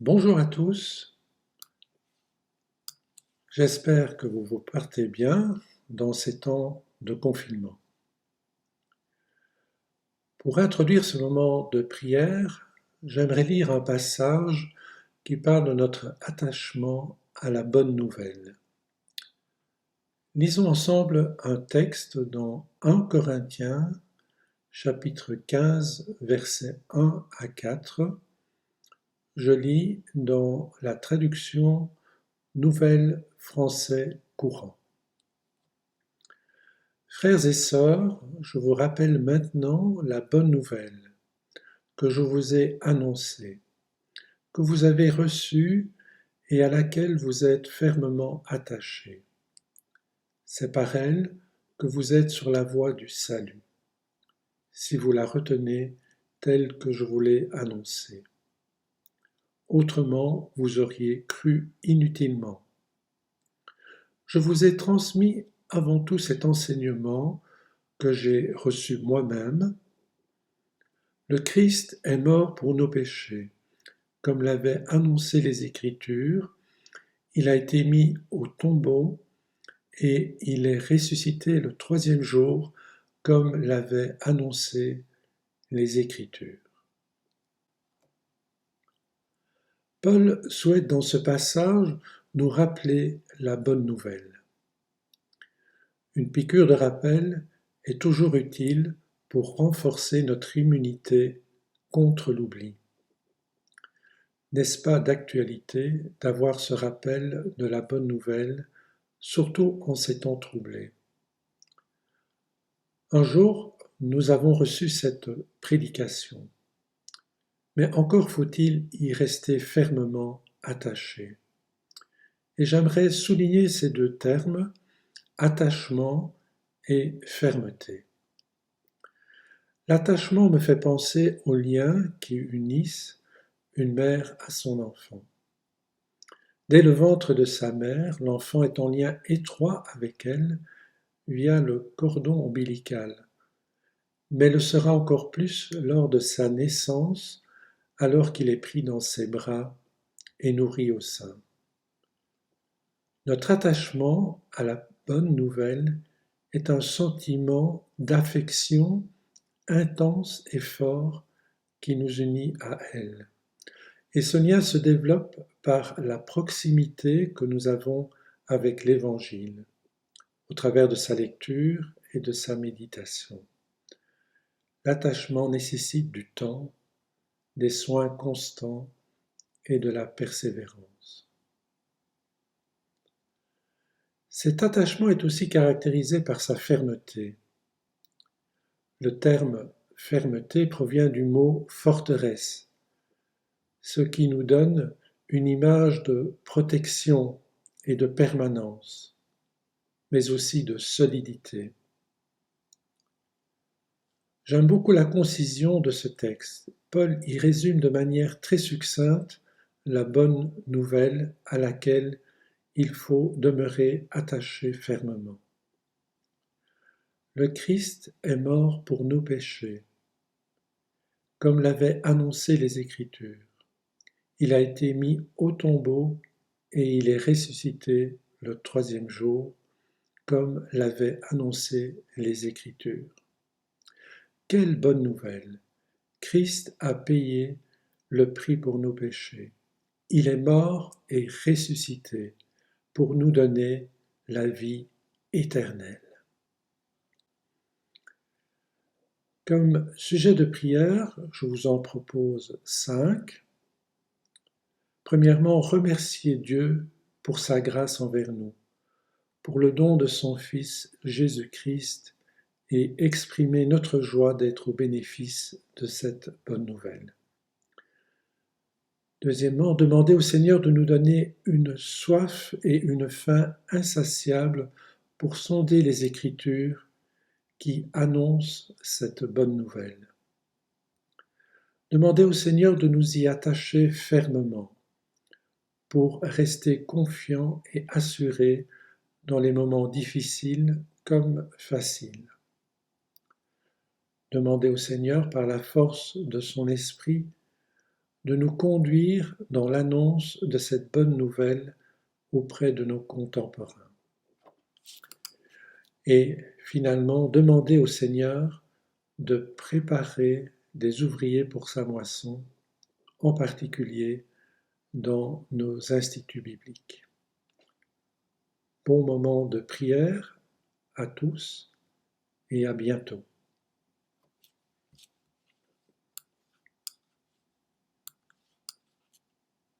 Bonjour à tous, j'espère que vous vous portez bien dans ces temps de confinement. Pour introduire ce moment de prière, j'aimerais lire un passage qui parle de notre attachement à la bonne nouvelle. Lisons ensemble un texte dans 1 Corinthiens, chapitre 15, versets 1 à 4. Je lis dans la traduction Nouvelle Français courant. Frères et sœurs, je vous rappelle maintenant la bonne nouvelle que je vous ai annoncée, que vous avez reçue et à laquelle vous êtes fermement attachés. C'est par elle que vous êtes sur la voie du salut, si vous la retenez telle que je vous l'ai annoncée. Autrement, vous auriez cru inutilement. Je vous ai transmis avant tout cet enseignement que j'ai reçu moi-même. Le Christ est mort pour nos péchés, comme l'avaient annoncé les Écritures. Il a été mis au tombeau et il est ressuscité le troisième jour, comme l'avaient annoncé les Écritures. Paul souhaite dans ce passage nous rappeler la bonne nouvelle. Une piqûre de rappel est toujours utile pour renforcer notre immunité contre l'oubli. N'est-ce pas d'actualité d'avoir ce rappel de la bonne nouvelle, surtout en ces temps troublés? Un jour, nous avons reçu cette prédication, mais encore faut-il y rester fermement attaché. Et j'aimerais souligner ces deux termes, attachement et fermeté. L'attachement me fait penser aux liens qui unissent une mère à son enfant. Dès le ventre de sa mère, l'enfant est en lien étroit avec elle via le cordon ombilical, mais le sera encore plus lors de sa naissance, alors qu'il est pris dans ses bras et nourri au sein. Notre attachement à la bonne nouvelle est un sentiment d'affection intense et fort qui nous unit à elle. Et ce lien se développe par la proximité que nous avons avec l'Évangile, au travers de sa lecture et de sa méditation. L'attachement nécessite du temps, des soins constants et de la persévérance. Cet attachement est aussi caractérisé par sa fermeté. Le terme fermeté provient du mot forteresse, ce qui nous donne une image de protection et de permanence, mais aussi de solidité. J'aime beaucoup la concision de ce texte. Paul y résume de manière très succincte la bonne nouvelle à laquelle il faut demeurer attaché fermement. Le Christ est mort pour nos péchés, comme l'avaient annoncé les Écritures. Il a été mis au tombeau et il est ressuscité le troisième jour, comme l'avaient annoncé les Écritures. Quelle bonne nouvelle! Christ a payé le prix pour nos péchés. Il est mort et ressuscité pour nous donner la vie éternelle. Comme sujet de prière, je vous en propose 5. Premièrement, remercier Dieu pour sa grâce envers nous, pour le don de son Fils Jésus-Christ et exprimer notre joie d'être au bénéfice de cette bonne nouvelle. Deuxièmement, demander au Seigneur de nous donner une soif et une faim insatiables pour sonder les Écritures qui annoncent cette bonne nouvelle. Demander au Seigneur de nous y attacher fermement pour rester confiants et assurés dans les moments difficiles comme faciles. Demander au Seigneur par la force de son esprit de nous conduire dans l'annonce de cette bonne nouvelle auprès de nos contemporains. Et finalement, demander au Seigneur de préparer des ouvriers pour sa moisson, en particulier dans nos instituts bibliques. Bon moment de prière à tous et à bientôt.